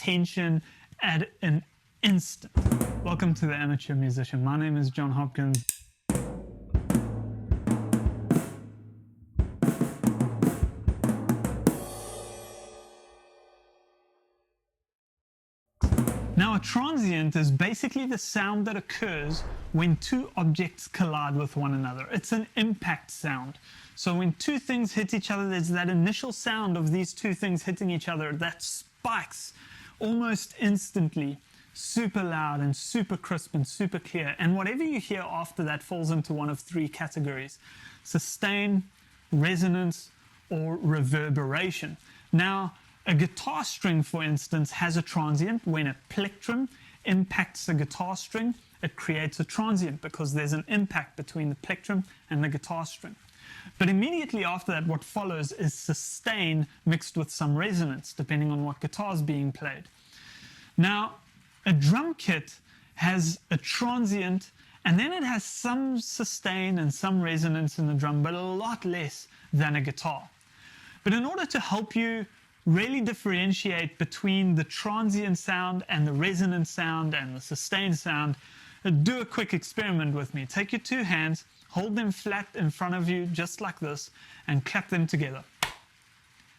attention at an instant. Welcome to The Amateur Musician. My name is John Hopkins. Now, a transient is basically the sound that occurs when two objects collide with one another. It's an impact sound. So when two things hit each other, there's that initial sound of these two things hitting each other that spikes almost instantly, super loud and super crisp and super clear. And whatever you hear after that falls into one of three categories: sustain, resonance, or reverberation. Now, a guitar string, for instance, has a transient. When a plectrum impacts a guitar string, it creates a transient because there's an impact between the plectrum and the guitar string. But immediately after that, what follows is sustain mixed with some resonance, depending on what guitar is being played. Now, a drum kit has a transient, and then it has some sustain and some resonance in the drum, but a lot less than a guitar. But in order to help you really differentiate between the transient sound and the resonant sound and the sustained sound, do a quick experiment with me. Take your two hands, hold them flat in front of you just like this, and clap them together.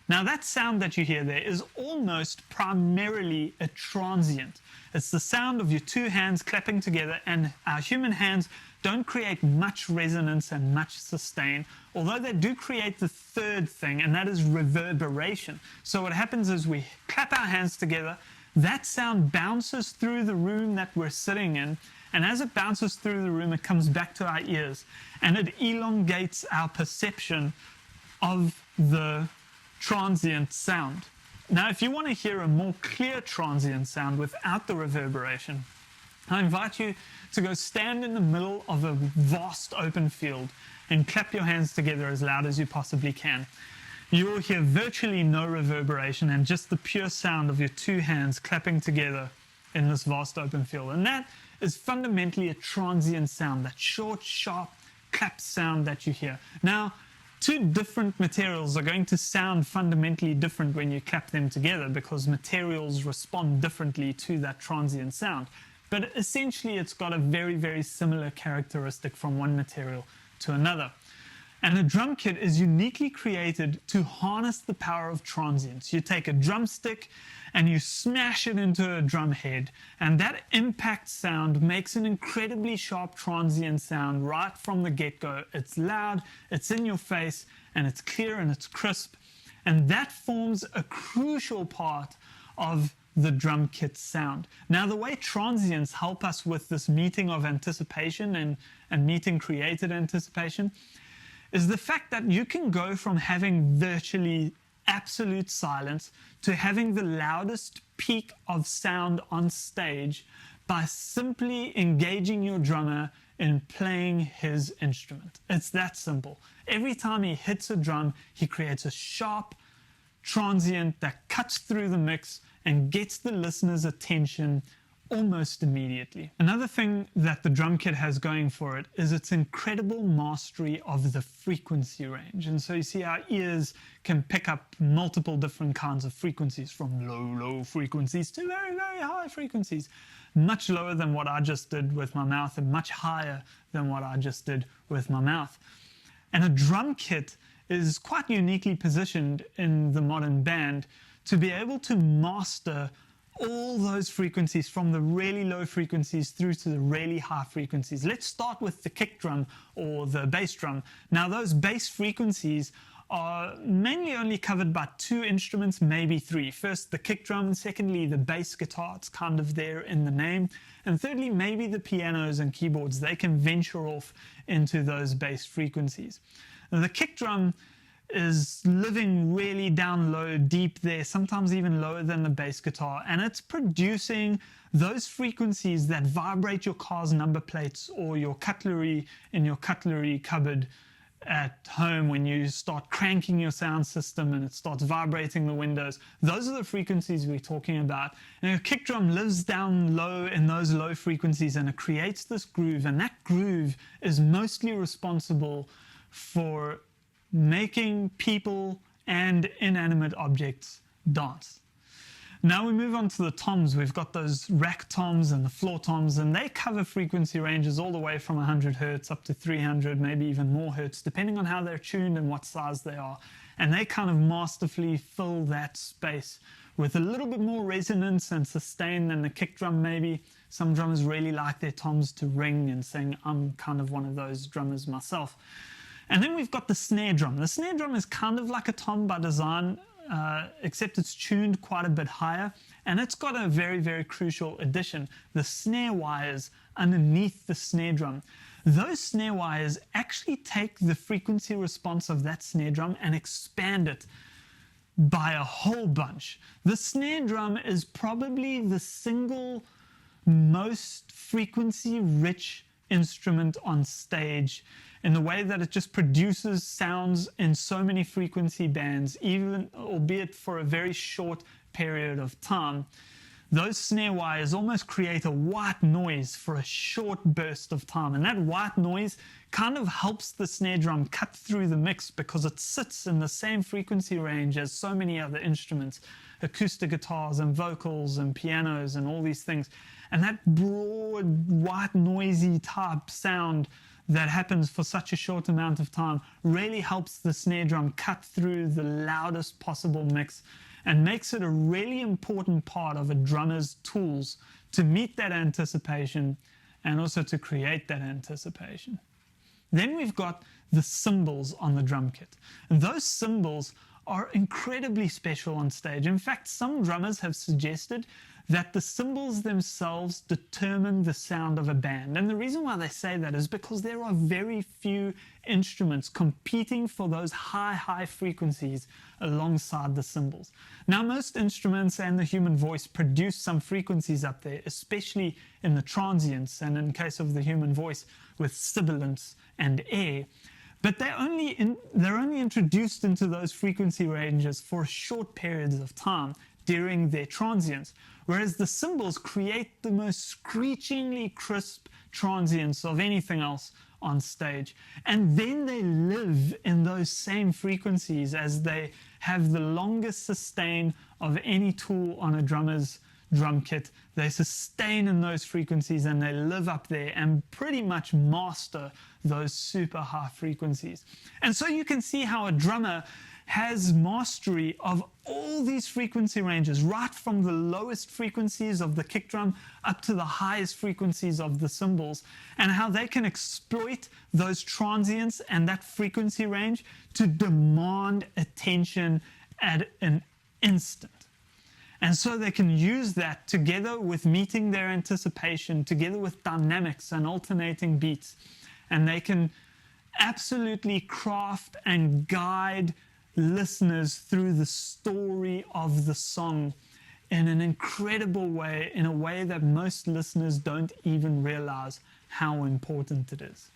Now, that sound that you hear there is almost primarily a transient. It's the sound of your two hands clapping together, and our human hands don't create much resonance and much sustain, although they do create the third thing, and that is reverberation. So what happens is we clap our hands together, that sound bounces through the room that we're sitting in, and as it bounces through the room, it comes back to our ears, and it elongates our perception of the transient sound. Now, if you want to hear a more clear transient sound without the reverberation, I invite you to go stand in the middle of a vast open field and clap your hands together as loud as you possibly can. You will hear virtually no reverberation and just the pure sound of your two hands clapping together in this vast open field. And that is fundamentally a transient sound, that short, sharp clap sound that you hear. Now, two different materials are going to sound fundamentally different when you clap them together because materials respond differently to that transient sound. But essentially, it's got a very, very similar characteristic from one material to another. And a drum kit is uniquely created to harness the power of transients. You take a drumstick and you smash it into a drum head, and that impact sound makes an incredibly sharp transient sound right from the get-go. It's loud, it's in your face, and it's clear and it's crisp. And that forms a crucial part of the drum kit sound. Now, the way transients help us with this meeting of anticipation and meeting created anticipation is the fact that you can go from having virtually absolute silence to having the loudest peak of sound on stage by simply engaging your drummer in playing his instrument. It's that simple. Every time he hits a drum, he creates a sharp transient that cuts through the mix and gets the listener's attention almost immediately. Another thing that the drum kit has going for it is its incredible mastery of the frequency range. And so you see our ears can pick up multiple different kinds of frequencies, from low frequencies to very, very high frequencies, much lower than what I just did with my mouth and much higher than what I just did with my mouth. And a drum kit is quite uniquely positioned in the modern band to be able to master all those frequencies, from the really low frequencies through to the really high frequencies. Let's start with the kick drum or the bass drum. Now, those bass frequencies are mainly only covered by two instruments, maybe three. First, the kick drum. Secondly, the bass guitar. It's kind of there in the name. And thirdly, maybe the pianos and keyboards. They can venture off into those bass frequencies. Now, the kick drum is living really down low, deep there, sometimes even lower than the bass guitar, and it's producing those frequencies that vibrate your car's number plates or your cutlery in your cutlery cupboard at home when you start cranking your sound system and it starts vibrating the windows. Those are the frequencies we're talking about. And a kick drum lives down low in those low frequencies, and it creates this groove, and that groove is mostly responsible for making people and inanimate objects dance. Now we move on to the toms. We've got those rack toms and the floor toms, and they cover frequency ranges all the way from 100 hertz up to 300, maybe even more hertz, depending on how they're tuned and what size they are. And they kind of masterfully fill that space with a little bit more resonance and sustain than the kick drum maybe. Some drummers really like their toms to ring and sing. I'm kind of one of those drummers myself. And then we've got the snare drum. The snare drum is kind of like a tom by design, except it's tuned quite a bit higher, and it's got a very, very crucial addition: the snare wires underneath the snare drum. Those snare wires actually take the frequency response of that snare drum and expand it by a whole bunch. The snare drum is probably the single most frequency rich instrument on stage, in the way that it just produces sounds in so many frequency bands, even albeit for a very short period of time. Those snare wires almost create a white noise for a short burst of time, and that white noise kind of helps the snare drum cut through the mix because it sits in the same frequency range as so many other instruments, acoustic guitars and vocals and pianos and all these things. And that broad, white, noisy type sound that happens for such a short amount of time really helps the snare drum cut through the loudest possible mix and makes it a really important part of a drummer's tools to meet that anticipation and also to create that anticipation. Then we've got the cymbals on the drum kit. And those cymbals are incredibly special on stage. In fact, some drummers have suggested that the cymbals themselves determine the sound of a band. And the reason why they say that is because there are very few instruments competing for those high frequencies alongside the cymbals. Now, most instruments and the human voice produce some frequencies up there, especially in the transients, and in case of the human voice with sibilants and air. But they're only introduced into those frequency ranges for short periods of time during their transients, whereas the cymbals create the most screechingly crisp transients of anything else on stage. And then they live in those same frequencies as they have the longest sustain of any tool on a drummer's drum kit. They sustain in those frequencies and they live up there and pretty much master those super high frequencies. And so you can see how a drummer has mastery of all these frequency ranges, right from the lowest frequencies of the kick drum up to the highest frequencies of the cymbals, and how they can exploit those transients and that frequency range to demand attention at an instant. And so they can use that together with meeting their anticipation, together with dynamics and alternating beats, and they can absolutely craft and guide listeners through the story of the song in an incredible way, in a way that most listeners don't even realize how important it is.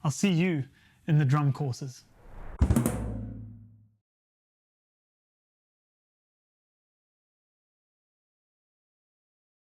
I'll see you in the drum courses.